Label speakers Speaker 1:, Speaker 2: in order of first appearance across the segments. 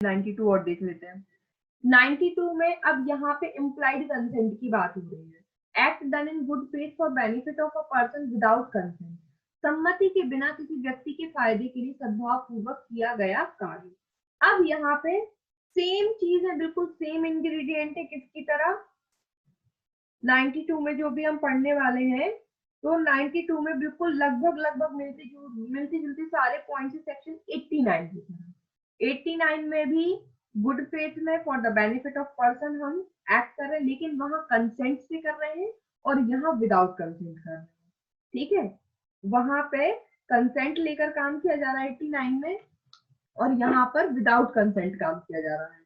Speaker 1: 92 और देख लेते हैं। 92 में अब यहाँ पे इम्प्लाइड कंसेंट की बात हो रही है। Act done in good faith for benefit of a person without consent, सम्मति के बिना किसी व्यक्ति के फायदे के लिए सद्भाव पूर्वक किया गया कार्य। अब यहाँ पे सेम चीज है, बिल्कुल सेम इंग्रेडिएंट है, किसकी तरह 92 में जो भी हम पढ़ने वाले हैं, तो 92 में बिल्कुल लगभग मिलती जुलती सारे पॉइंट्स सेक्शन 89 की तरह। 89 में भी गुड फेथ में for the benefit of person हम एक्ट कर रहे हैं, लेकिन वहां कंसेंट से कर रहे हैं और यहाँ विदाउट कंसेंट कर रहे हैं। ठीक है, वहां पे कंसेंट लेकर काम किया जा रहा है 89 में, और यहाँ पर विदाउट कंसेंट काम किया जा रहा है।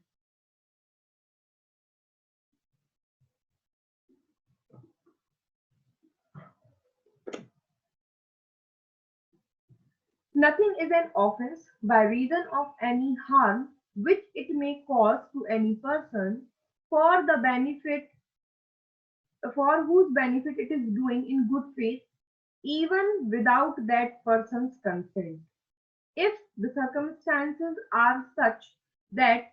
Speaker 1: Nothing is an offense by reason of any harm which it may cause to any person for the benefit, for whose benefit it is doing in good faith, even without that person's consent. If the circumstances are such that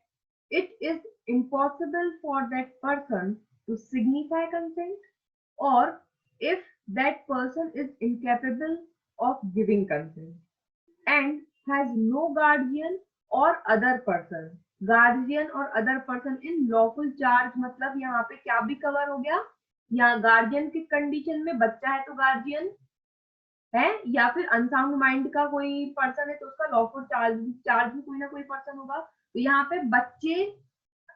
Speaker 1: it is impossible for that person to signify consent, or if that person is incapable of giving consent and has no guardian or other person, guardian और other person in lawful charge, मतलब यहाँ पे क्या भी cover हो गया, यहाँ guardian की कंडीशन में बच्चा है तो गार्जियन है, या फिर अनसाउंड माइंड का कोई पर्सन है तो उसका लॉफुल चार्ज भी कोई ना कोई पर्सन होगा। तो यहाँ पे बच्चे,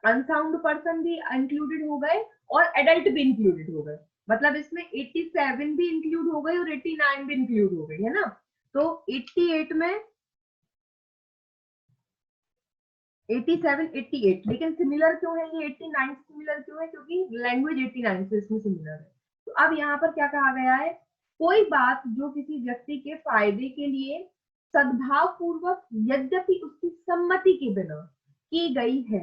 Speaker 1: अनसाउंड पर्सन भी इंक्लूडेड हो गए और एडल्ट भी इंक्लूडेड हो गए, मतलब इसमें 87 भी इंक्लूड हो गई और 89 भी इंक्लूड हो गई, है ना। तो 88 में 87, 88, लेकिन सिमिलर क्यों है ये 89 सिमिलर क्यों है, क्योंकि लैंग्वेज 89 से इसमें सिमिलर है। तो अब यहाँ पर क्या कहा गया है, कोई बात जो किसी व्यक्ति के फायदे के लिए सद्भाव पूर्वक यद्यपि उसकी सम्मति के बिना की गई है,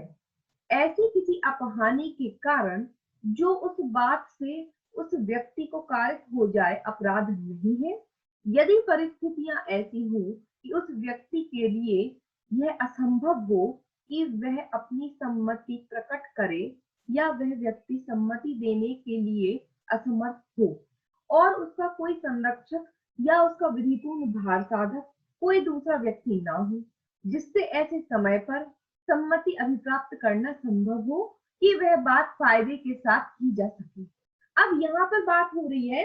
Speaker 1: ऐसी किसी अपहानि के कारण जो उस बात से उस व्यक्ति को कारित हो जाए, अपराध नहीं है, यदि परिस्थितियां ऐसी हो कि उस व्यक्ति के लिए यह असंभव हो कि वह अपनी सम्मति प्रकट करे या वह व्यक्ति सम्मति देने के लिए असमर्थ हो और उसका कोई संरक्षक या उसका विधिपूर्ण भार साधक कोई दूसरा व्यक्ति ना हो, जिससे ऐसे समय पर सम्मति अभिप्राप्त करना संभव हो कि वह बात फायदे के साथ की जा सके। अब यहाँ पर बात हो रही है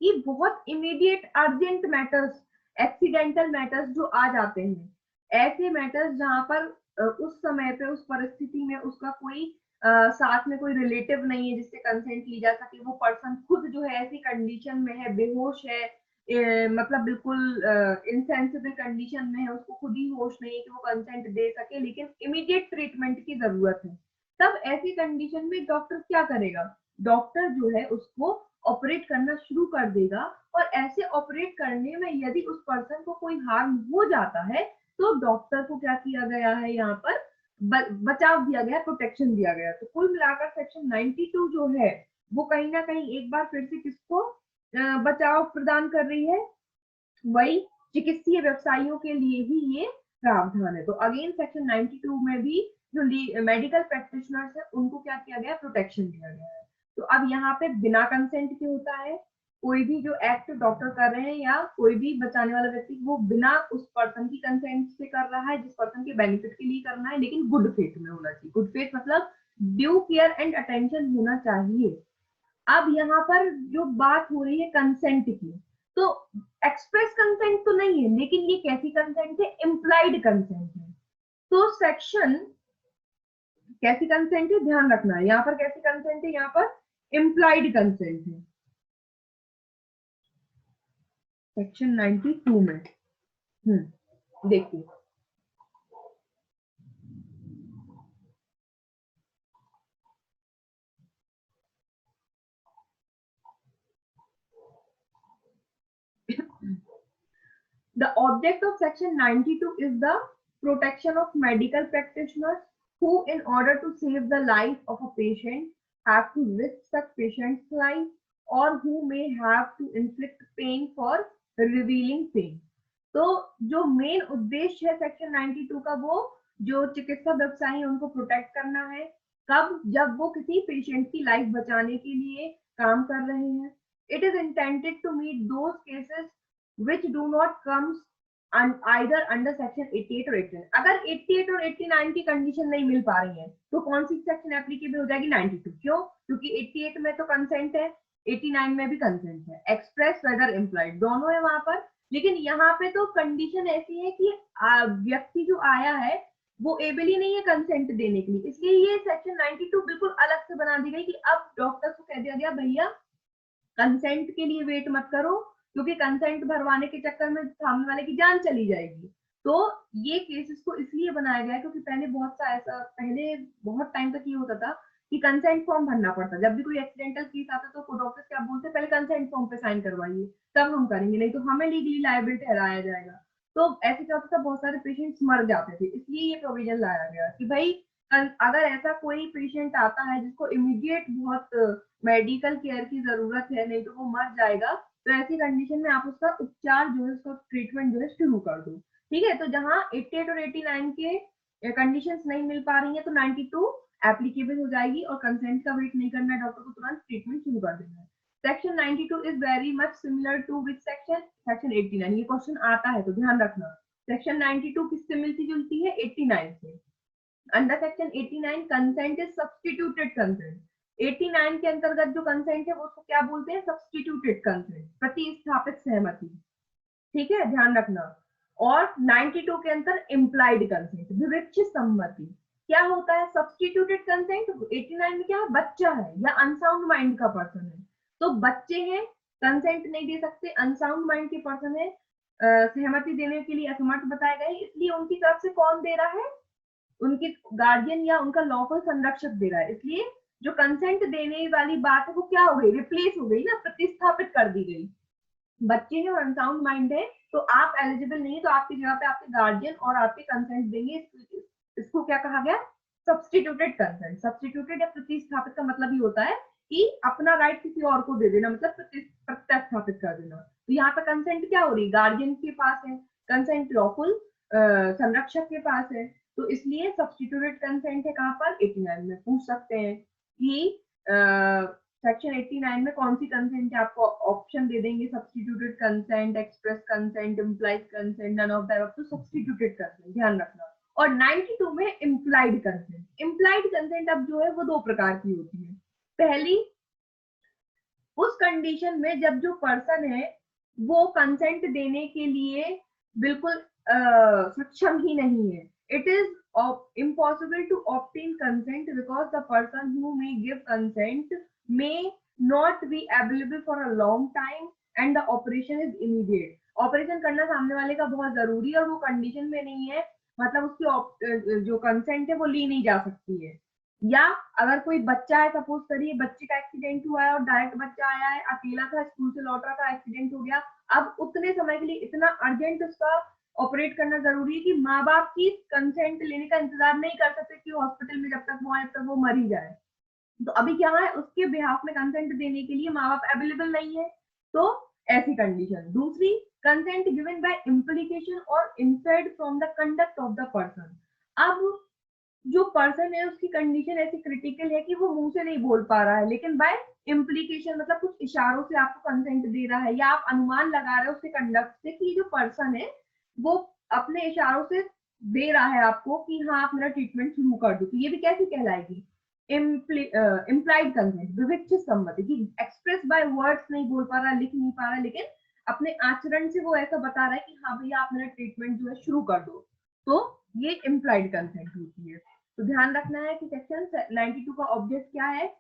Speaker 1: कि बहुत immediate urgent matters, accidental matters जो आ जाते हैं, ऐसे मैटर्स जहां पर उस समय पे उस परिस्थिति में उसका कोई साथ में कोई रिलेटिव नहीं है जिससे कंसेंट ली जा सके, वो पर्सन खुद जो है ऐसी कंडीशन में है, बेहोश है, मतलब बिल्कुल इनसेंसिबल कंडीशन में है, उसको खुद ही होश नहीं है कि वो कंसेंट दे सके, लेकिन इमीडिएट ट्रीटमेंट की जरूरत है। तब ऐसी कंडीशन में डॉक्टर क्या करेगा, डॉक्टर जो है उसको ऑपरेट करना शुरू कर देगा, और ऐसे ऑपरेट करने में यदि उस पर्सन को कोई हार्म हो जाता है तो डॉक्टर को क्या किया गया है, यहाँ पर बचाव दिया गया, प्रोटेक्शन दिया गया। तो कुल मिलाकर सेक्शन 92 जो है वो कहीं ना कहीं एक बार फिर से किसको बचाव प्रदान कर रही है, वही चिकित्सीय व्यवसायियों के लिए ही ये प्रावधान है। तो अगेन सेक्शन 92 में भी जो मेडिकल प्रैक्टिशनर्स है उनको क्या किया गया, प्रोटेक्शन दिया गया है। तो अब यहाँ पे बिना कंसेंट के होता है, कोई भी जो एक्ट डॉक्टर कर रहे हैं या कोई भी बचाने वाला व्यक्ति, वो बिना उस पर्सन की कंसेंट से कर रहा है जिस पर्सन के बेनिफिट के लिए करना है, लेकिन गुड फेथ में होना चाहिए। गुड फेथ मतलब ड्यू केयर एंड अटेंशन होना चाहिए। अब यहाँ पर जो बात हो रही है कंसेंट की, तो एक्सप्रेस कंसेंट तो नहीं है, लेकिन ये कैसी कंसेंट है, इम्प्लाइड कंसेंट है। तो सेक्शन कैसी कंसेंट है, ध्यान रखना है, यहाँ पर कैसी कंसेंट है, यहाँ पर इम्प्लाइड कंसेंट है सेक्शन 92 में। देखिए The object of section 92 is the protection of medical practitioners who, in order to save the life of a patient, have to risk such patient's life or who may have to inflict pain for revealing pain. तो जो main उद्देश्य है section 92 का वो जो चिकित्सा व्यवसायी हैं उनको प्रोटेक्ट करना है। कब? जब वो किसी पेशेंट की लाइफ बचाने के लिए काम कर रहे हैं। It is intended to meet those cases which do not comes either under section 88 और 89। अगर 88 और 89 की कंडीशन नहीं मिल पा रही है तो कौन सी सेक्शन एप्लीकेबल हो जाएगी? 92। क्यों? क्योंकि 88 में तो कंसेंट है, 89 में भी कंसेंट है, एक्सप्रेस वेदर इम्प्लाइड दोनों है वहां पर। लेकिन यहाँ पे तो कंडीशन ऐसी है कि व्यक्ति जो आया है वो एबल ही नहीं है कंसेंट देने के लिए, इसलिए ये सेक्शन 92 बिल्कुल अलग से बना दी गई कि अब डॉक्टर को कह दिया गया भैया कंसेंट के लिए वेट मत करो, क्योंकि कंसेंट भरवाने के चक्कर में सामने वाले की जान चली जाएगी। तो ये केसेस को इसलिए बनाया गया क्योंकि पहले बहुत टाइम तक ये होता था कि कंसेंट फॉर्म भरना पड़ता। जब भी कोई एक्सीडेंटल केस आता तो डॉक्टर क्या बोलते, पहले कंसेंट फॉर्म पे साइन करवाइए तब हम करेंगे, नहीं तो हमें लीगली लायबिल ठहराया जाएगा। तो ऐसे क्या होता था, बहुत सारे पेशेंट्स मर जाते थे, इसलिए ये प्रोविजन लाया गया कि भाई अगर ऐसा कोई पेशेंट आता है जिसको इमीडिएट बहुत मेडिकल केयर की जरूरत है, नहीं तो वो मर जाएगा, तो ऐसी कंडीशन में आप उसका उपचार जो है, उसका ट्रीटमेंट जो है शुरू कर दो। ठीक है, तो जहां 88 और 89 के कंडीशंस नहीं मिल पा रही है तो 92 एप्लीकेबल हो जाएगी और कंसेंट का वेट नहीं करना है, डॉक्टर को तुरंत ट्रीटमेंट शुरू कर देना है। Section 92 is very much similar to which section 89। ये क्वेश्चन आता है तो ध्यान रखना। सेक्शन 92 किससे मिलती जुलती है? 89 से। Under section 89 consent is substituted consent. 89 के अंतर्गत जो कंसेंट है वो उसको क्या बोलते हैं? सब्स्टिट्यूटेड कंसेंट, प्रतिस्थापित सहमति। ठीक है, ध्यान रखना। और 92 के अंदर इम्प्लाइड कंसेंट, विवक्ष सम्मति। क्या होता है सब्स्टिट्यूटेड कंसेंट? 89 में क्या है? बच्चा है या अनसाउंड माइंड का पर्सन है, तो बच्चे हैं कंसेंट नहीं दे सकते, अनसाउंड माइंड के पर्सन है सहमति देने के लिए असमर्थ बताए गए, इसलिए उनकी तरफ से कौन दे रहा है? उनके गार्डियन या उनका लॉफुल संरक्षक दे रहा है। इसलिए जो कंसेंट देने वाली बात है वो क्या हो गई? रिप्लेस हो गई ना, प्रतिस्थापित कर दी गई। बच्चे हैं और अनसाउंड माइंड है तो आप एलिजिबल नहीं है, तो आपकी जगह पे आपके गार्डियन और आपके कंसेंट देंगे। इसको क्या कहा गया? Substituted consent. सब्स्टिट्यूटेड या प्रतिस्थापित का मतलब ही होता है कि अपना राइट किसी और को दे देना, मतलब प्रतिस्थापित कर देना। तो यहाँ पे कंसेंट क्या हो रही? गार्डियन के पास है कंसेंट, लॉफुल संरक्षक के पास है, तो इसलिए सब्स्टिट्यूटेड कंसेंट है कहाँ पर? 89 में। पूछ सकते हैं कि सेक्शन 89 में कौन सी कंसेंट है, आपको ऑप्शन दे देंगे substituted consent, express consent, implied consent, none of the above, तो सब्स्टिट्यूटेड कंसेंट ध्यान रखना। और 92 में इम्प्लाइड कंसेंट। इम्प्लाइड कंसेंट अब जो है वो दो प्रकार की होती है। पहली, उस कंडीशन में जब जो पर्सन है वो कंसेंट देने के लिए बिल्कुल सक्षम ही नहीं है। It is impossible to obtain consent because the person who may give consent may not be available for a long time and the operation is immediate। Operation करना सामने वाले का बहुत जरूरी है और वो कंडीशन में नहीं है, मतलब उसकी जो कंसेंट है वो ली नहीं जा सकती है। या अगर कोई बच्चा है, सपोज करिए बच्चे का एक्सीडेंट हुआ है और डायरेक्ट बच्चा आया है, अकेला था, स्कूल से लौट रहा था, एक्सीडेंट हो गया, अब उतने समय के लिए इतना अर्जेंट उसका ऑपरेट करना जरूरी है कि माँ बाप की कंसेंट लेने का इंतजार नहीं कर सकते कि हॉस्पिटल में जब तक वो आए तब वो मर ही जाए। तो अभी क्या है, उसके बिहाफ में कंसेंट देने के लिए माँ बाप अवेलेबल नहीं है, तो ऐसी कंडीशन। दूसरी, कंसेंट गिवन बाय इम्प्लीकेशन और इनफेड from the conduct of the person. अब जो पर्सन है उसकी कंडीशन ऐसी क्रिटिकल है कि वो मुंह से नहीं बोल पा रहा है, लेकिन बाय इम्प्लीकेशन मतलब कुछ इशारों से आपको कंसेंट दे रहा है, या आप अनुमान लगा रहे हो उसके कंडक्ट से कि जो पर्सन है वो अपने इशारों से दे रहा है आपको कि हाँ आप मेरा ट्रीटमेंट शुरू कर दो, तो ये भी कैसी कहलाएगी? इम्प्लाइड कंसेंट, विविक्ष सम्मति, कि एक्सप्रेस बाय वर्ड्स नहीं बोल पा रहा, लिख नहीं पा रहा, लेकिन अपने आचरण से वो ऐसा बता रहा है कि हाँ भैया आप मेरा ट्रीटमेंट जो है शुरू कर दो, तो ये इम्प्लाइड कंसेंट होती है। तो ध्यान रखना है कि सेक्शन 92 का ऑब्जेक्ट क्या है?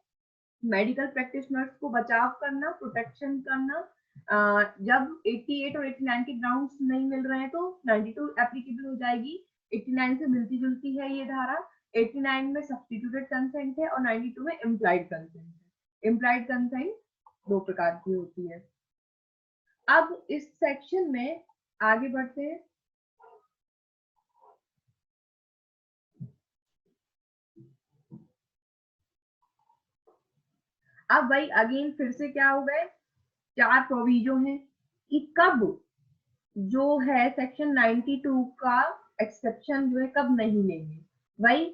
Speaker 1: मेडिकल प्रैक्टिशनर्स को बचाव करना, प्रोटेक्शन करना। जब 88 और 89 के ग्राउंड्स नहीं मिल रहे हैं तो 92 एप्लीकेबल हो जाएगी। 89 से मिलती जुलती है ये धारा। 89 में सब्स्टिट्यूटेड कंसेंट है और 92 में इम्प्लाइड कंसेंट है। इम्प्लाइड कंसेंट दो प्रकार की होती है। अब इस सेक्शन में आगे बढ़ते हैं। अब भाई अगेन फिर से क्या हो गए, चार प्रोविजो हैं कि कब जो है सेक्शन 92 का एक्सेप्शन जो है कब नहीं लेंगे, वही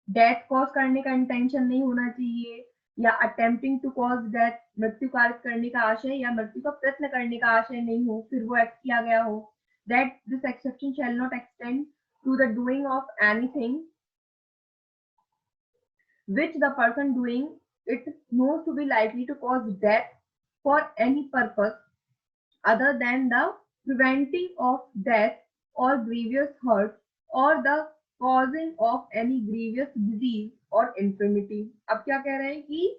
Speaker 1: डेथ कॉज करने का इंटेंशन नहीं होना चाहिए, या अटेम्प्टिंग टू कॉज डेथ, मृत्यु कारक करने का आशय या मृत्यु का प्रयत्न करने का आशय नहीं हो, फिर वो एक्ट किया गया हो। That this exception shall not extend to the doing of anything which the person doing it knows to be likely to cause death for any purpose other than the preventing of death or grievous hurt or the causing of any grievous disease or infirmity। अब क्या कह रहे हैं कि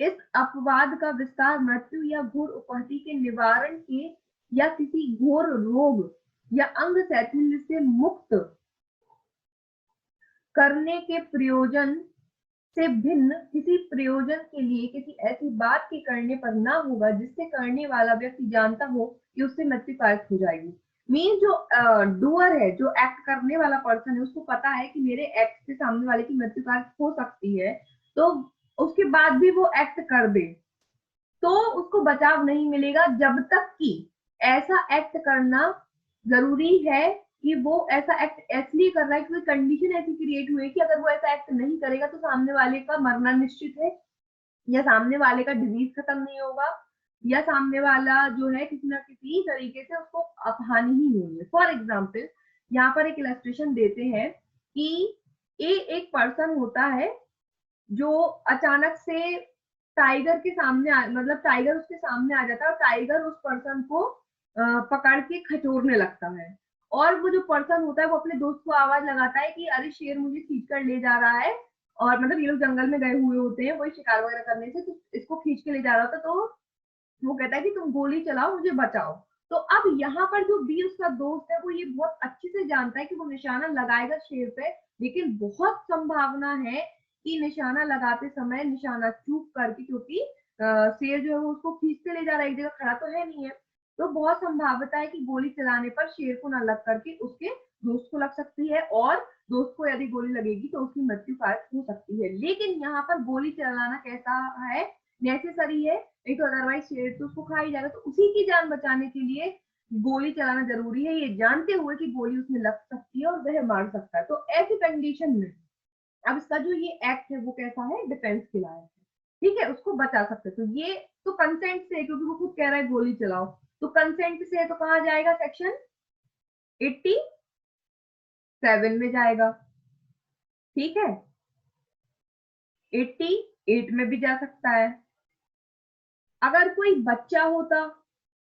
Speaker 1: इस अपवाद का विस्तार मृत्यु या घोर उपहति के निवारण के या किसी घोर रोग या अंग शैथिल्य से मुक्त करने के प्रयोजन से भिन्न किसी प्रयोजन के लिए किसी ऐसी बात के करने पर ना होगा जिससे करने वाला व्यक्ति जानता हो कि उससे मृत्यु कारक हो जाएगी। मीन जो डूअर है, जो एक्ट करने वाला पर्सन है, उसको पता है कि मेरे एक्ट से सामने वाले की मृत्यु कारक हो सकती है, तो उसके बाद भी वो एक्ट कर दे तो उसको बचाव नहीं मिलेगा, जब तक कि ऐसा एक्ट करना जरूरी है कि वो ऐसा एक्ट इसलिए कर रहा है कि कंडीशन ऐसी क्रिएट हुई है कि अगर वो ऐसा एक्ट नहीं करेगा तो सामने वाले का मरना निश्चित है, या सामने वाले का डिजीज खत्म नहीं होगा, या सामने वाला जो है किसी ना किसी तरीके से उसको हानि ही होगी। फॉर एग्जाम्पल यहाँ पर एक इलस्ट्रेशन देते हैं कि एक पर्सन होता है जो अचानक से टाइगर के सामने मतलब टाइगर उसके सामने आ जाता है और टाइगर उस पर्सन को पकड़ के खचोरने लगता है, और वो जो पर्सन होता है वो अपने दोस्त को आवाज लगाता है कि अरे शेर मुझे खींच कर ले जा रहा है, और मतलब ये लोग जंगल में गए हुए होते हैं वही शिकार वगैरह करने से, तो इसको खींच के ले जा रहा था, तो वो कहता है कि तुम गोली चलाओ मुझे बचाओ। तो अब यहाँ पर जो बी उसका दोस्त है वो ये बहुत अच्छे से जानता है कि वो निशाना लगाएगा शेर पे, लेकिन बहुत संभावना है कि निशाना लगाते समय निशाना चूक करके, क्योंकि शेर जो है वो उसको खींचते ले जा रहा है, एक जगह खड़ा तो है नहीं है, तो बहुत संभावना है कि गोली चलाने पर शेर को न लग करके उसके दोस्त को लग सकती है, और दोस्त को यदि गोली लगेगी तो उसकी मृत्यु कारक हो सकती है। लेकिन यहाँ पर गोली चलाना कैसा है, नेसेसरी है, नहीं तो अदरवाइज शेर तो उसको खा ही जाएगा, तो उसी की जान बचाने के लिए गोली चलाना जरूरी है, ये जानते हुए कि गोली उसमें लग सकती है और वह मार सकता है। तो ऐसी कंडीशन में अब इसका जो ये एक्ट है वो कैसा है, डिफेंस के लायक है, ठीक है, उसको बचा सकते हैं। तो ये तो कंसेंट से, क्योंकि वो खुद कह रहा है गोली चलाओ, तो कंसेंट से तो कहाँ जाएगा, सेक्शन 87 में जाएगा, ठीक है, 88 में भी जा सकता है। अगर कोई बच्चा होता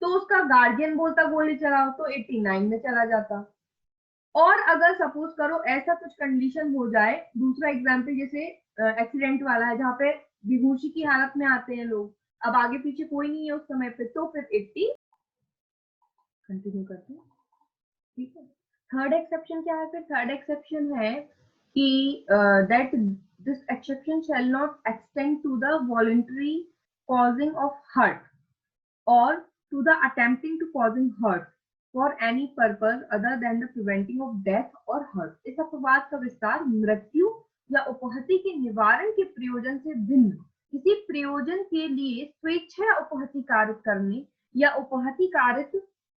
Speaker 1: तो उसका गार्जियन बोलता गोली चलाओ तो 89 में चला जाता। और अगर सपोज करो ऐसा कुछ कंडीशन हो जाए, दूसरा एग्जाम्पल जैसे एक्सीडेंट वाला है जहाँ पे बेहोशी की हालत में आते हैं लोग, अब आगे पीछे कोई नहीं है उस समय पे, तो फिर 80 कंटिन्यू करते हैं, ठीक है। थर्ड एक्सेप्शन क्या है, फिर थर्ड एक्सेप्शन है कि that this exception shall not extend to the voluntary causing of hurt or to the attempting to causing hurt for any purpose other than the preventing of death or hurt। इस अपवाद का विस्तार मृत्यु या उपहति के निवारण के प्रयोजन से भिन्न किसी प्रयोजन के लिए स्वेच्छा उपहति कारित करने या उपहति कारित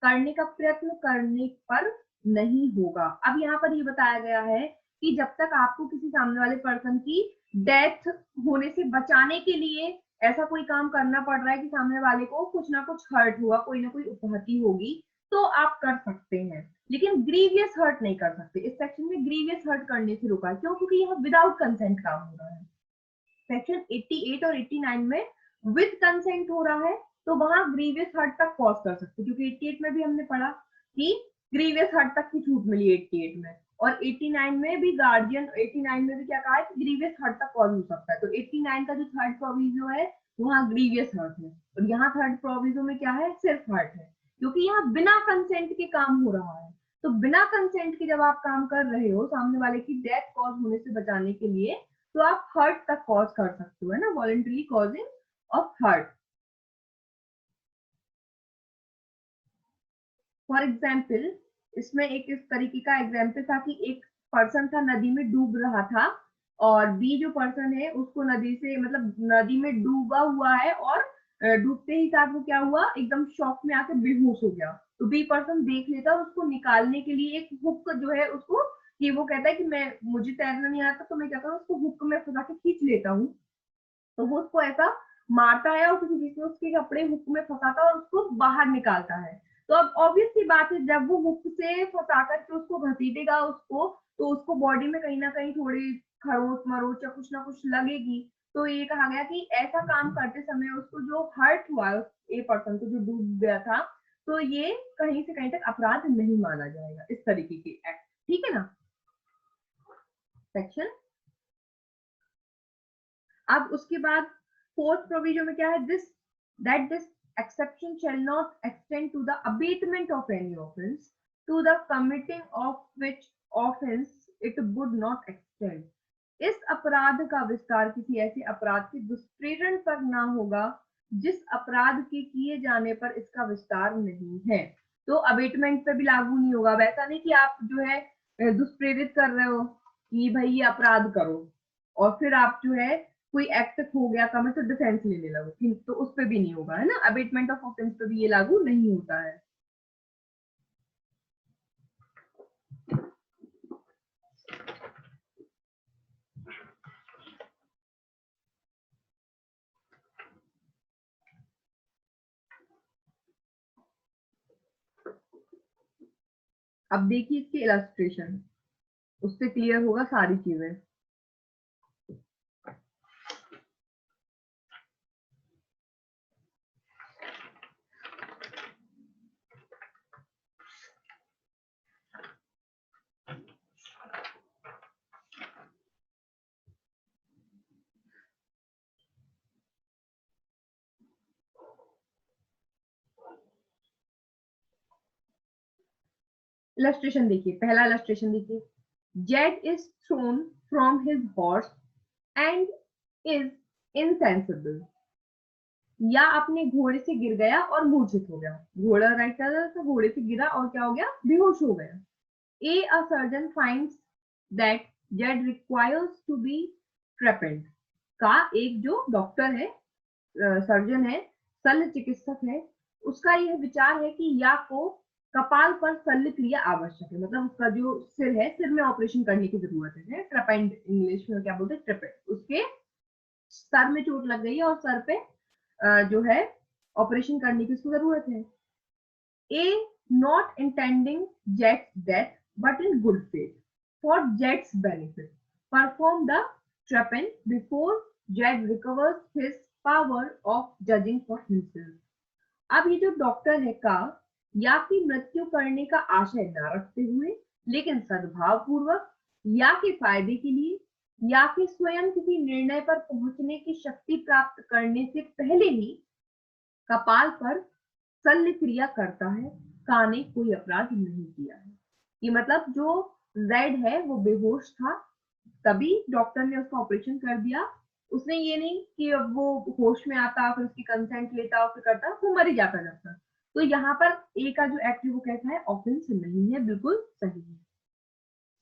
Speaker 1: करने का प्रयत्न करने पर नहीं होगा। अब यहाँ पर ये बताया गया है कि जब तक आपको किसी सामने वाले पर्सन की डेथ होने से बचाने के लिए ऐसा कोई काम करना पड़ रहा है कि सामने वाले को कुछ ना कुछ हर्ट हुआ, कोई ना कोई उपहति होगी, तो आप कर सकते हैं, लेकिन ग्रीवियस हर्ट नहीं कर सकते। इस सेक्शन में ग्रीवियस हर्ट करने से रुका है, क्यों, क्योंकि यहाँ विदाउट कंसेंट काम हो रहा है। सेक्शन 88 और 89 में विद कंसेंट हो रहा है, तो वहां ग्रीवियस हर्ट तक कॉज कर सकते, क्योंकि 88 में भी हमने पढ़ा कि ग्रीवियस हर्ट तक की छूट मिली 88 में, और 89 में भी गार्जियन 89 में भी क्या कहा है कि ग्रीवियस हर्ट तक कॉज हो सकता है। तो 89 का जो थर्ड प्रोविजो है वहां ग्रीवियस हर्ट है, और यहाँ थर्ड प्रोविजो में क्या है, सिर्फ हर्ट है, क्योंकि यहाँ बिना कंसेंट के काम हो रहा है। तो बिना कंसेंट के जब आप काम कर रहे हो सामने वाले की डेथ कॉज होने से बचाने के लिए, तो आप हर्ट तक कॉज कर सकते हो, है ना, voluntary causing of hurt. For example इसमें एक इस तरीके का एग्जाम्पल था कि एक पर्सन था नदी में डूब रहा था, और बी जो पर्सन है उसको नदी से मतलब नदी में डूबा हुआ है और डूबते ही साथ वो क्या हुआ, एकदम शॉक में आके बेहोश हो गया। तो बी पर्सन देख लेता और उसको निकालने के लिए एक हुक जो है उसको, कि वो कहता है कि मैं, मुझे तैरना नहीं आता, तो मैं क्या करूँ, उसको हुक में फंसा के खींच लेता हूँ। तो वो उसको ऐसा मारता है और किसी चीज में उसके कपड़े हुक में फंसाता है और उसको बाहर निकालता है। तो अब ऑब्वियस सी बात है, जब वो हुक से फंसा करके उसको घसीटेगा उसको, तो उसको बॉडी में कहीं ना कहीं थोड़ी खरोच मरोच या कुछ ना कुछ लगेगी। तो ये कहा गया कि ऐसा काम करते समय उसको जो हर्ट हुआ है, ए पर्सन को जो डूब गया था, तो ये कहीं से कहीं तक अपराध नहीं माना जाएगा, इस तरीके के एक्ट। ठीक है ना सेक्शन। अब उसके बाद फोर्थ प्रोविजन में क्या है, this that this exception shall not extend to the abatement of any offense to the committing of which offense it would not extend। इस अपराध का विस्तार किसी ऐसे अपराध के दुष्प्रेरण पर ना होगा जिस अपराध के किए जाने पर इसका विस्तार नहीं है। तो अबेटमेंट पे भी लागू नहीं होगा। वैसा नहीं कि आप जो है दुष्प्रेरित कर रहे हो कि भाई ये अपराध करो और फिर आप जो है कोई एक्ट हो गया कमिट तो डिफेंस लेने लगो, तो उस पे भी नहीं होगा, है ना। अबेटमेंट ऑफ ऑफेंस पे भी ये लागू नहीं होता है। अब देखिए इसके इलस्ट्रेशन, उससे क्लियर होगा सारी चीजें। इलस्ट्रेशन देखिए, पहला इलस्ट्रेशन देखिए, Z is throne from his horse and is insensible. या अपने घोड़े से गिर गया और मूर्छित हो गया। घोड़ा राइट था तो घोड़े से गिरा और क्या हो गया, बेहोश हो गया। A surgeon finds that Jed requires to be trepaned। का एक जो डॉक्टर है, सर्जन है, शल्य चिकित्सक है, उसका यह विचार है कि या को कपाल पर शल्य क्रिया आवश्यक है। मतलब उसका जो सिर है, सिर में ऑपरेशन करने की जरूरत है। ट्रेपेंड इंग्लिश में क्या बोलते हैं, ट्रेपेंड। उसके सर में चोट लग गई है और सर पे जो है ऑपरेशन करने की उसको जरूरत है। A not intending Jet's death but in good faith for Jet's benefit perform the trepann before Jet recovers his power of judging for himself। अब ये जो डॉक्टर है का या की मृत्यु करने का आशय न रखते हुए लेकिन सद्भाव पूर्वक या के फायदे के लिए या कि स्वयं किसी निर्णय पर पहुंचने की शक्ति प्राप्त करने से पहले ही कपाल पर शल्य क्रिया करता है, का ने कोई अपराध नहीं किया है। कि मतलब जो जेड है वो बेहोश था, तभी डॉक्टर ने उसका ऑपरेशन कर दिया। उसने ये नहीं कि अब वो होश में आता फिर उसकी कंसेंट लेता फिर करता, वो मर ही जाता जब तक। तो यहाँ पर ए का जो एक्ट वो कहता है ऑफेंस नहीं है, बिल्कुल सही है।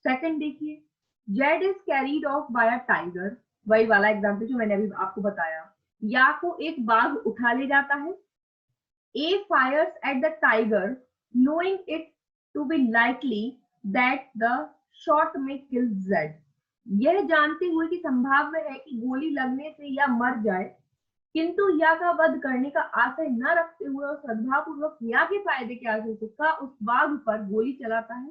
Speaker 1: सेकंड देखिए, Z is carried off by a tiger. वही वाला एग्जाम्पल जो मैंने अभी आपको बताया। या को एक बाघ उठा ले जाता है। A fires at the tiger, knowing it to be likely that the shot may kill Z। यह जानते हुए कि संभाव्य है कि गोली लगने से या मर जाए, किंतु या का वध करने का आशय न रखते हुए और श्रद्धापूर्वक या के फायदे के आशय से का उस बाघ पर गोली चलाता है।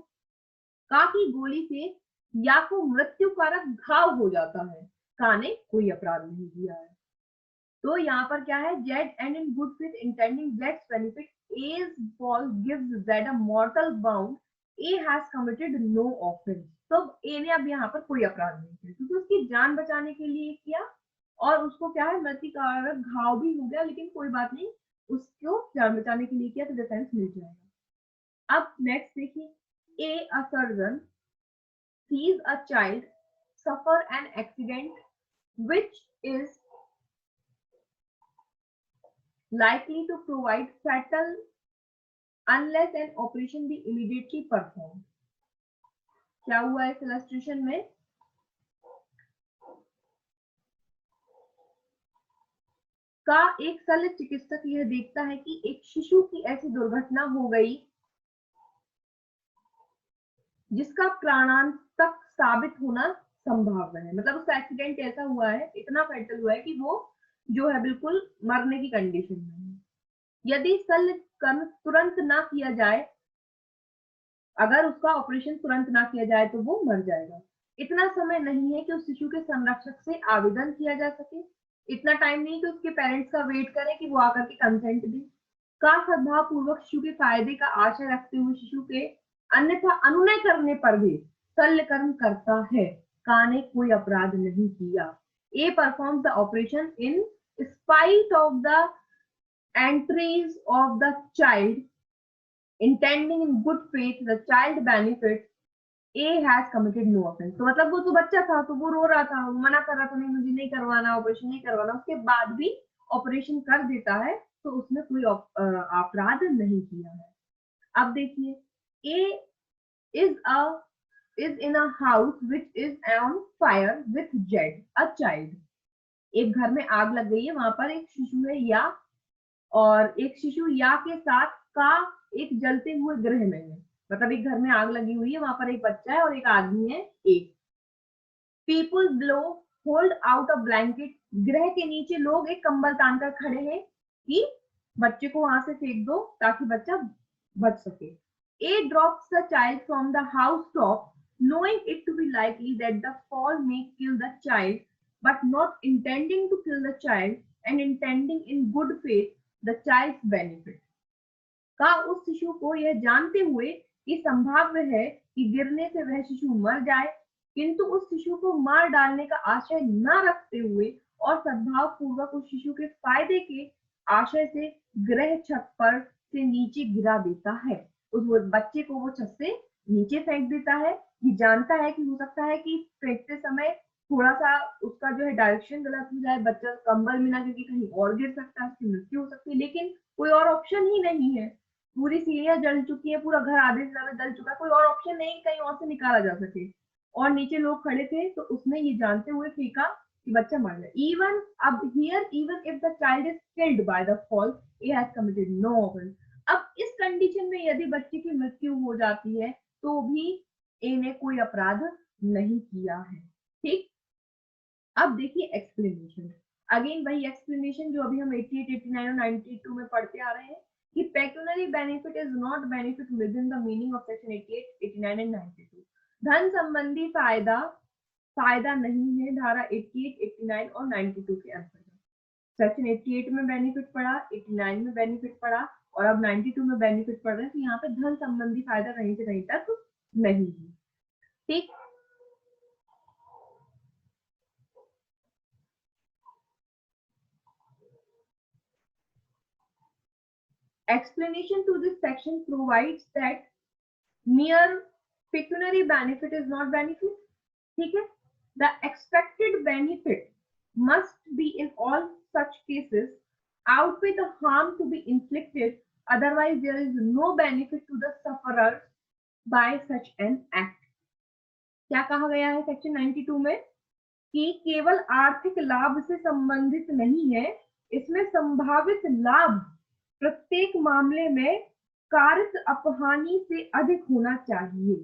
Speaker 1: का की गोली से या को मृत्यु कारक घाव हो जाता है। का ने कोई अपराध नहीं किया है। तो यहाँ पर क्या है, Z and in good faith intending जेड्स benefit, as ball gives Z a mortal bound, A has committed no offence. तो ए ने अब यहाँ पर कोई अपराध नहीं किया क्योंकि उसकी जान बचाने के लिए किया और उसको क्या है, मृत्यु कारक घाव भी हो गया, लेकिन कोई बात नहीं, उसको जान बचाने के लिए किया तो डिफेंस मिल जाएगा। अब नेक्स्ट देखिए, A a surgeon sees a child suffer an accident which is likely to provide fatal unless an operation be immediately performed। क्या हुआ इस इलस्ट्रेशन में, का एक शल्य चिकित्सक यह देखता है कि एक शिशु की ऐसी दुर्घटना हो गई जिसका प्राणांतक साबित होना संभव है, मतलब उसका एक्सीडेंट ऐसा हुआ है, इतना फैटल हुआ है कि वो जो है बिल्कुल मरने की कंडीशन में है। यदि शल्य कर्म तुरंत ना किया जाए, अगर उसका ऑपरेशन तुरंत ना किया जाए तो वो मर जाएगा। इतना समय नहीं है कि उस शिशु के संरक्षक से आवेदन किया जा सके, इतना टाइम नहीं कि उसके पेरेंट्स का वेट करें कि वो आकर के कंसेंट दें। का सद्भाव पूर्वक शिशु के फायदे का आशय रखते हुए शिशु के अन्यथा अनुनय करने पर भी शल्य कर्म करता है। का ने कोई अपराध नहीं किया। A perform the operation in spite of the entries of the child intending in good faith the child benefits, A has committed no offense। तो मतलब वो तो बच्चा था, तो वो रो रहा था, वो मना कर रहा था, नहीं मुझे नहीं करवाना, ऑपरेशन नहीं करवाना, उसके बाद भी ऑपरेशन कर देता है, तो उसने कोई अपराध नहीं किया है। अब देखिए, A is in a house which is on fire with Z, a child। एक घर में आग लग गई है, वहां पर एक शिशु है या, और एक शिशु या के साथ का एक जलते हुए गृह में है, मतलब एक घर में आग लगी हुई है, वहां पर एक बच्चा है और एक आदमी है। एक people blow hold out a blanket, गृह के नीचे लोग एक कंबल तानकर खड़े हैं कि बच्चे को वहां से फेंक दो ताकि बच्चा बच सके। A drops the child from the house top knowing it to be likely that the fall may kill the child but not intending to kill the child and intending in good faith the child's benefit। का उस शिशु को यह जानते हुए कि संभाव्य है कि गिरने से वह शिशु मर जाए, किंतु उस शिशु को मार डालने का आशय न रखते हुए और सद्भाव पूर्वक उस शिशु के फायदे के आशय से गृह छत पर से नीचे गिरा देता है। उस बच्चे को वो छत से नीचे फेंक देता है। ये जानता है कि हो सकता है कि फेंकते समय थोड़ा सा उसका जो है डायरेक्शन गलत हो जाए, बच्चा कंबल में ना गिर कहीं और गिर सकता है, उसकी मृत्यु हो सकती है, लेकिन कोई और ऑप्शन ही नहीं है। पूरी सीढ़ियां जल चुकी है, पूरा घर आधे से ज्यादा जल चुका है, कोई और ऑप्शन नहीं कहीं और से निकाला जा सके, और नीचे लोग खड़े थे, तो उसने ये जानते हुए फेंका कि बच्चा मर जाए। इवन अब here even if the child is killed by the fall he has committed no offence. अब इस कंडीशन में यदि बच्चे की मृत्यु हो जाती है तो भी ए ने कोई अपराध नहीं किया है। ठीक, अब देखिए एक्सप्लेनेशन, अगेन वही एक्सप्लेनेशन जो अभी हम 88, 89 और 92 में पढ़ते आ रहे हैं कि pecuniary benefit is not benefit with in the meaning of section 88, 89 and 92। धन संबंधी फायदा फायदा नहीं है धारा 88, 89 और 92 के अंतर्गत। सेक्शन 88 में बेनिफिट पड़ा, 89 में बेनिफिट पड़ा, और अब 92 में बेनिफिट पड़ रहा है, तो यहाँ पे धन संबंधी फायदा कहीं से कहीं तक नहीं है। ठीक, explanation to this section provides that mere pecuniary benefit is not benefit। ठीक है, the expected benefit must be in all such cases outweigh the harm to be inflicted, otherwise there is no benefit to the sufferer by such an act। क्या कहा गया है section 92 में कि केवल आर्थिक लाभ से संबंधित नहीं है, इसमें संभावित लाभ प्रत्येक मामले में कारक अपहानि से अधिक होना चाहिए।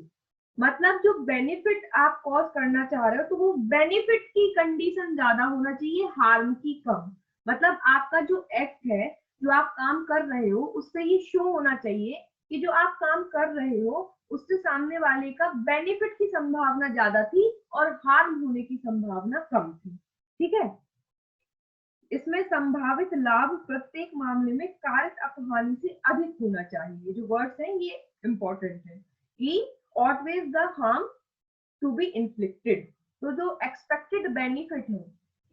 Speaker 1: मतलब जो बेनिफिट आप कॉज करना चाह रहे हो तो वो बेनिफिट की कंडीशन ज्यादा होना चाहिए, हार्म की कम। मतलब आपका जो एक्ट है, जो आप काम कर रहे हो, उससे ये शो होना चाहिए कि जो आप काम कर रहे हो उससे सामने वाले का बेनिफिट की संभावना ज्यादा थी और हार्म होने की संभावना कम थी। ठीक है, इसमें संभावित लाभ प्रत्येक मामले में कारक अपहानि से अधिक होना चाहिए। जो वर्ड्स हैं ये इंपॉर्टेंट है कि outweighs the harm to be inflicted। तो जो एक्सपेक्टेड बेनिफिट है,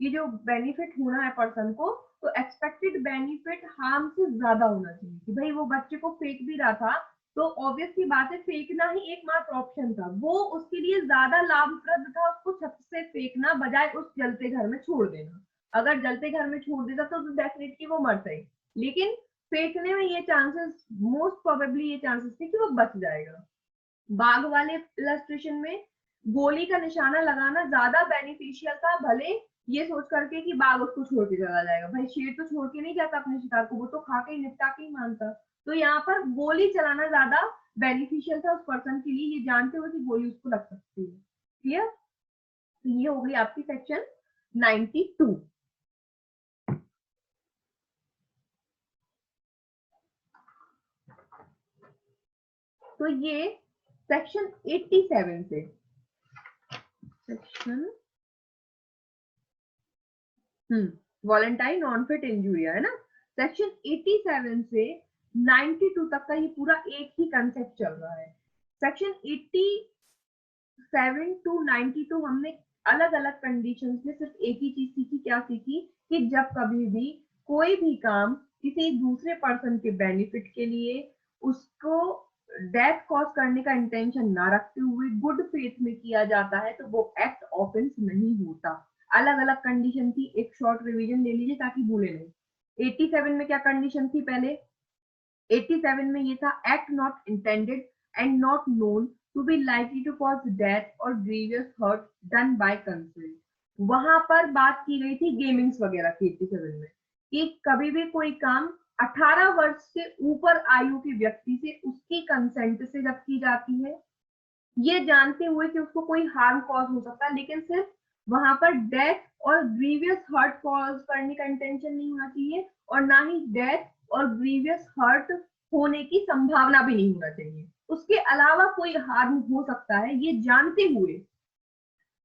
Speaker 1: ये जो बेनिफिट होना है पर्सन को, तो एक्सपेक्टेड बेनिफिट हार्म से ज्यादा होना चाहिए। कि भाई वो बच्चे को फेंक भी रहा था, तो ऑब्वियस सी बात है फेंकना ही एकमात्र ऑप्शन था, वो उसके लिए ज्यादा लाभप्रद था उसको छत से फेंकना बजाय उस जलते घर में छोड़ देना। अगर जलते घर में छोड़ देता तो डेफिनेटली वो मरता ही, लेकिन फेंकने में ये चांसेस, मोस्ट प्रोबेबली ये चांसेस थे कि वो बच जाएगा। बाघ वाले इलस्ट्रेशन में गोली का निशाना लगाना ज्यादा बेनिफिशियल था, भले ये सोच करके कि बाघ उसको छोड़ के चला जाएगा। भाई शेर तो छोड़ के नहीं जाता अपने शिकार को, वो तो खा के ही निपटा के ही मानता। तो यहाँ पर गोली चलाना ज्यादा बेनिफिशियल था उस पर्सन के लिए, ये जानते हुए कि गोली उसको लग सकती है। क्लियर? तो ये हो गई आपकी सेक्शन 92। तो ये सेक्शन 87 से सेक्शन वॉलेंटाइन नॉन फिट इंजुरिया है ना। सेक्शन 87 से 92 तक का ये पूरा एक ही कंसेप्ट चल रहा है। सेक्शन 87 टू 92 हमने अलग अलग कंडीशंस में सिर्फ एक ही चीज सीखी, क्या सीखी? कि जब कभी भी कोई भी काम किसी दूसरे पर्सन के बेनिफिट के लिए उसको डेथ कॉज करने का इंटेंशन ना रखते हुए गुड फेथ में किया जाता है तो वो एक्ट ऑफेंस नहीं होता। अलग अलग कंडीशन थी, एक शॉर्ट रिवीजन ले लीजिए ताकि भूले नहीं। 87 में क्या कंडीशन थी पहले? 87 में ये था act not intended and not known to be likely to cause death और grievous hurt done by consent. वहां पर बात की गई थी गेमिंग्स वगैरह की 87 में, कि कभी भी कोई काम 18 वर्ष से ऊपर आयु के व्यक्ति से उसकी कंसेंट से जब की जाती है, ये जानते हुए कि उसको कोई हार्म कॉज हो सकता है, लेकिन सिर्फ वहां पर डेथ और ग्रीवियस हर्ट कॉज करने का इंटेंशन नहीं होना चाहिए, और ना ही डेथ और ग्रीवियस हर्ट होने की संभावना भी नहीं होना चाहिए। उसके अलावा कोई हार्म हो सकता है, ये जानते हुए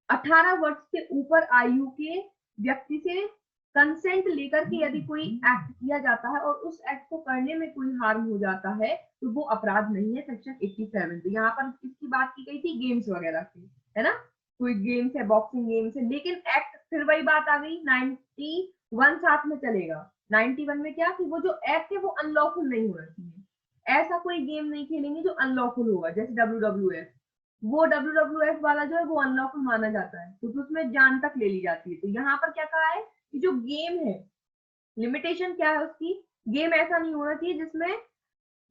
Speaker 1: 18 वर्ष से ऊपर आयु के व्यक्ति से कंसेंट लेकर के यदि कोई एक्ट किया जाता है और उस एक्ट को करने में कोई हार्म हो जाता है तो वो अपराध नहीं है, सेक्शन 87। तो यहाँ पर किसकी बात की गई थी? गेम्स वगैरह की, है ना। कोई गेम्स है, बॉक्सिंग गेम्स है, लेकिन एक्ट फिर वही बात आ गई 91 साथ में चलेगा। 91 में क्या कि वो जो एक्ट है वो अनलॉफुल नहीं होना चाहिए। ऐसा कोई गेम नहीं खेलेंगे जो अनलॉफुल होगा, जैसे WWF। वो WWF वाला जो है वो अनलॉफुल माना जाता है क्योंकि उसमें जान तक ले ली जाती है। तो यहाँ पर क्या कहा है कि जो गेम है, लिमिटेशन क्या है उसकी? गेम ऐसा नहीं होना चाहिए जिसमें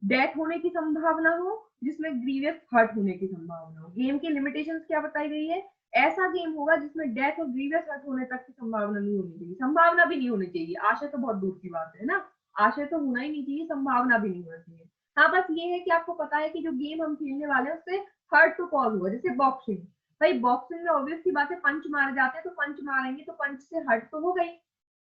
Speaker 1: डेथ होने की संभावना हो, जिसमें ग्रीवियस हर्ट होने की संभावना हो। गेम की लिमिटेशंस क्या बताई गई है? ऐसा गेम होगा जिसमें डेथ और ग्रीवियस हर्ट होने तक की संभावना नहीं होनी चाहिए, संभावना भी नहीं होनी चाहिए। आशय तो बहुत दूर की बात है ना, आशय तो होना ही नहीं चाहिए, संभावना भी नहीं होना चाहिए। हाँ, बस ये है कि आपको पता है कि जो गेम हम खेलने वाले हैं उससे हर्ट तो कॉज होगा। जैसे बॉक्सिंग, भाई बॉक्सिंग में ऑब्वियस सी बात है पंच मारे जाते हैं, तो पंच मारेंगे तो पंच से हर्ट तो हो गई,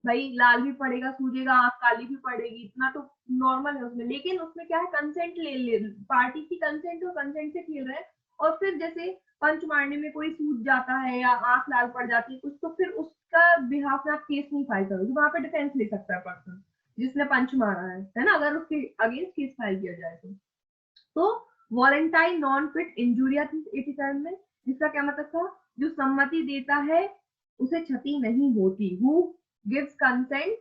Speaker 1: भाई लाल भी पड़ेगा, सूजेगा, आंख काली भी पड़ेगी, इतना तो नॉर्मल है उसमें। लेकिन उसमें क्या है, कंसेंट ले पार्टी की कंसेंट, और कंसेंट से खेल रहे हैं, और फिर जैसे पंच मारने में कोई सूज जाता है या आंख लाल पड़ जाती है कुछ, तो फिर उसका बिहाफ में आप केस नहीं फाइल करोगे, वहां पे डिफेंस ले सकता है पर्सन जिसने पंच मारा है ना, अगर उसके अगेंस्ट केस फाइल किया जाए तो वॉलेंटाइन नॉन फिट इंजूरिया थी 87 में, जिसका क्या मतलब था? जो सम्मति देता है उसे क्षति नहीं होती। Who gives consent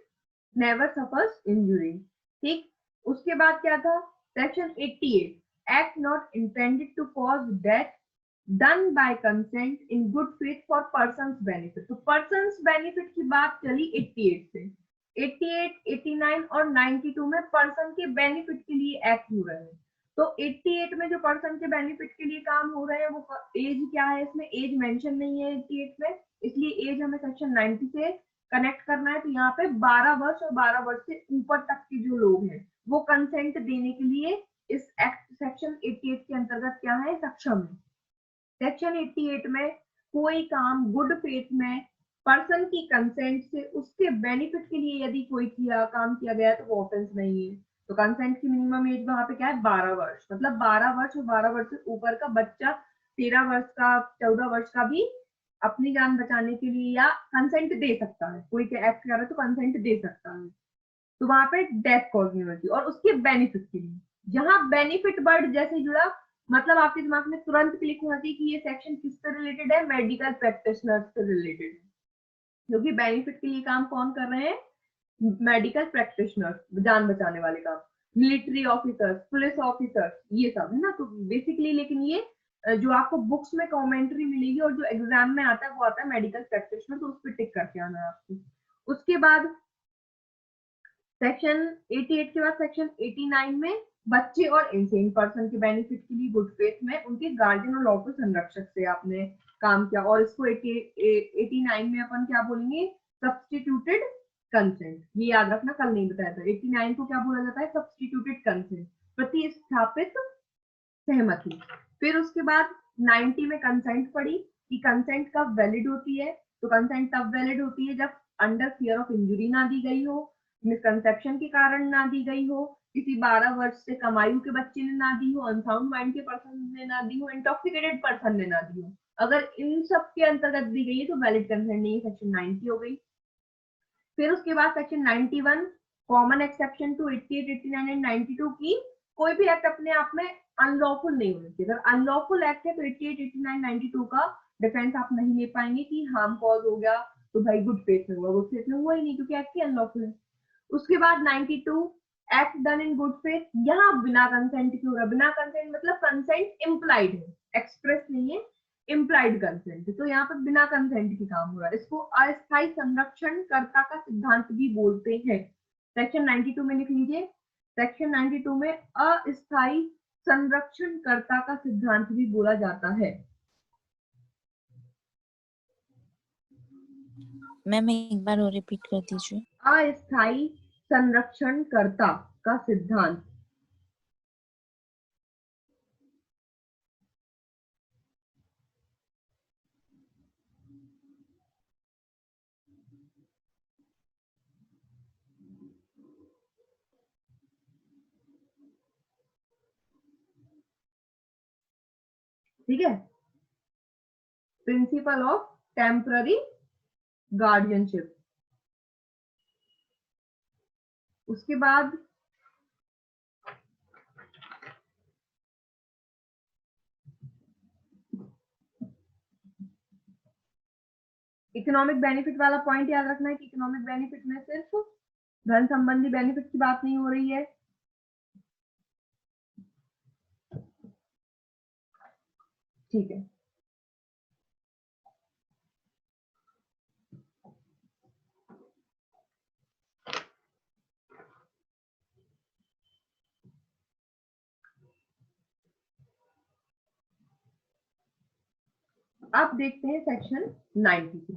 Speaker 1: never suffers injury. ठीक, उसके बाद क्या था? Section 88 act not intended to cause death done by consent in good faith for person's benefit. तो पर्सन्स बेनिफिट की बात चली 88 से। 88, 89 और 92 में पर्सन के बेनिफिट के लिए एक्ट हो रहे हैं। तो 88 में जो पर्सन के बेनिफिट के लिए काम हो रहे हैं वो एज क्या है? इसमें एज मेंशन नहीं है 88 में, इसलिए एज हमें सेक्शन 90 से कनेक्ट करना है। तो यहाँ पे 12 वर्ष और 12 वर्ष से ऊपर तक के जो लोग हैं वो कंसेंट देने के लिए इस एक्ट सेक्शन 88 के अंतर्गत क्या है? सक्षम है। सेक्शन 88 में कोई काम गुड फेथ में पर्सन की कंसेंट से उसके बेनिफिट के लिए यदि कोई काम किया गया तो वो ऑफेंस नहीं है। तो कंसेंट की मिनिमम एज वहां पे क्या है? 12 वर्ष। मतलब 12 वर्ष और 12 वर्ष से ऊपर का बच्चा 13 वर्ष का, 14 वर्ष का भी अपनी जान बचाने के लिए या कंसेंट दे सकता है। कोई एक्ट कर रहा है तो कंसेंट दे सकता है। तो वहां पे डेथ कॉज नहीं होती, और उसके बेनिफिट के लिए जहां बेनिफिट वर्ड जैसे जुड़ा, मतलब आपके दिमाग में तुरंत क्लिक होना चाहिए कि ये सेक्शन किससे रिलेटेड है? मेडिकल प्रैक्टिशनर से रिलेटेड है, क्योंकि बेनिफिट के लिए काम कौन कर रहे हैं? मेडिकल प्रैक्टिशनर्स, जान बचाने वाले काम, मिलिट्री ऑफिसर्स, पुलिस ऑफिसर्स, ये सब है ना। तो बेसिकली लेकिन ये जो आपको बुक्स में कमेंट्री मिलेगी और जो एग्जाम में आता है वो आता है मेडिकल प्रैक्टिशनर, तो उस पर टिक करके आना है आपको। उसके बाद सेक्शन 88 के बाद सेक्शन 89 में बच्चे और इंसेन पर्सन के बेनिफिट के लिए गुड फेथ में उनके गार्जियन और लॉफुल संरक्षक से आपने काम किया, और इसको 89 में अपन क्या बोलेंगे, सब्स्टिट्यूटेड कंसेंट। ये याद रखना, कल नहीं बताया था। 89 को क्या बोला जाता है, सब्स्टिट्यूटेड कंसेंट, प्रतिस्थापित सहमति। फिर उसके बाद 90 में कंसेंट पड़ी कि कंसेंट कब वैलिड होती है, तो कंसेंट तब वैलिड होती है जब अंडर फियर ऑफ इंजुरी ना दी गई हो, मिसकंसेप्शन के कारण ना दी गई हो, किसी 12 वर्ष से कम आयु के बच्चे ने ना दी हो, अनसाउंड माइंड के पर्सन ने ना दी हो, इंटॉक्सिकेटेड पर्सन ने ना दी हो। अगर इन सब के अंतर्गत दी गई है तो वैलिड कंसेंट नहीं है, सेक्शन 90 हो गई। फिर उसके बाद section 91 common exception to 88, 89 and 92 की कोई भी एक्ट अपने आप में अनलॉफुल नहीं होना चाहिए। अगर अनलॉफुल एक्ट है तो 88, 89, 92 का डिफेंस आप नहीं ले पाएंगे कि हार्म कॉज हो गया तो भाई गुड फेथ में हुआ, गुड फेथ में हुआ ही नहीं क्योंकि एक्ट ही अनलॉफुल है। उसके बाद 92 act done in good faith, यहाँ बिना कंसेंट की होगा। बिना कंसेंट मतलब कंसेंट इम्प्लाइड है, एक्सप्रेस नहीं है, इम्प्लाइड कंसेंट। तो यहाँ पर बिना कंसेंट की काम हो रहा है। इसको अस्थायी संरक्षणकर्ता का सिद्धांत भी बोलते हैं। सेक्शन 92 में लिख लीजिए, सेक्शन 92 में अस्थायी संरक्षणकर्ता का सिद्धांत भी बोला जाता है।
Speaker 2: मैम एक बार और रिपीट कर दीजिए।
Speaker 1: अस्थायी संरक्षणकर्ता का सिद्धांत। ठीक है, प्रिंसिपल ऑफ टेम्पररी गार्डियनशिप। उसके बाद इकोनॉमिक बेनिफिट वाला पॉइंट याद रखना है कि इकोनॉमिक बेनिफिट में सिर्फ धन संबंधी बेनिफिट की बात नहीं हो रही है। ठीक है, अब देखते हैं सेक्शन 93।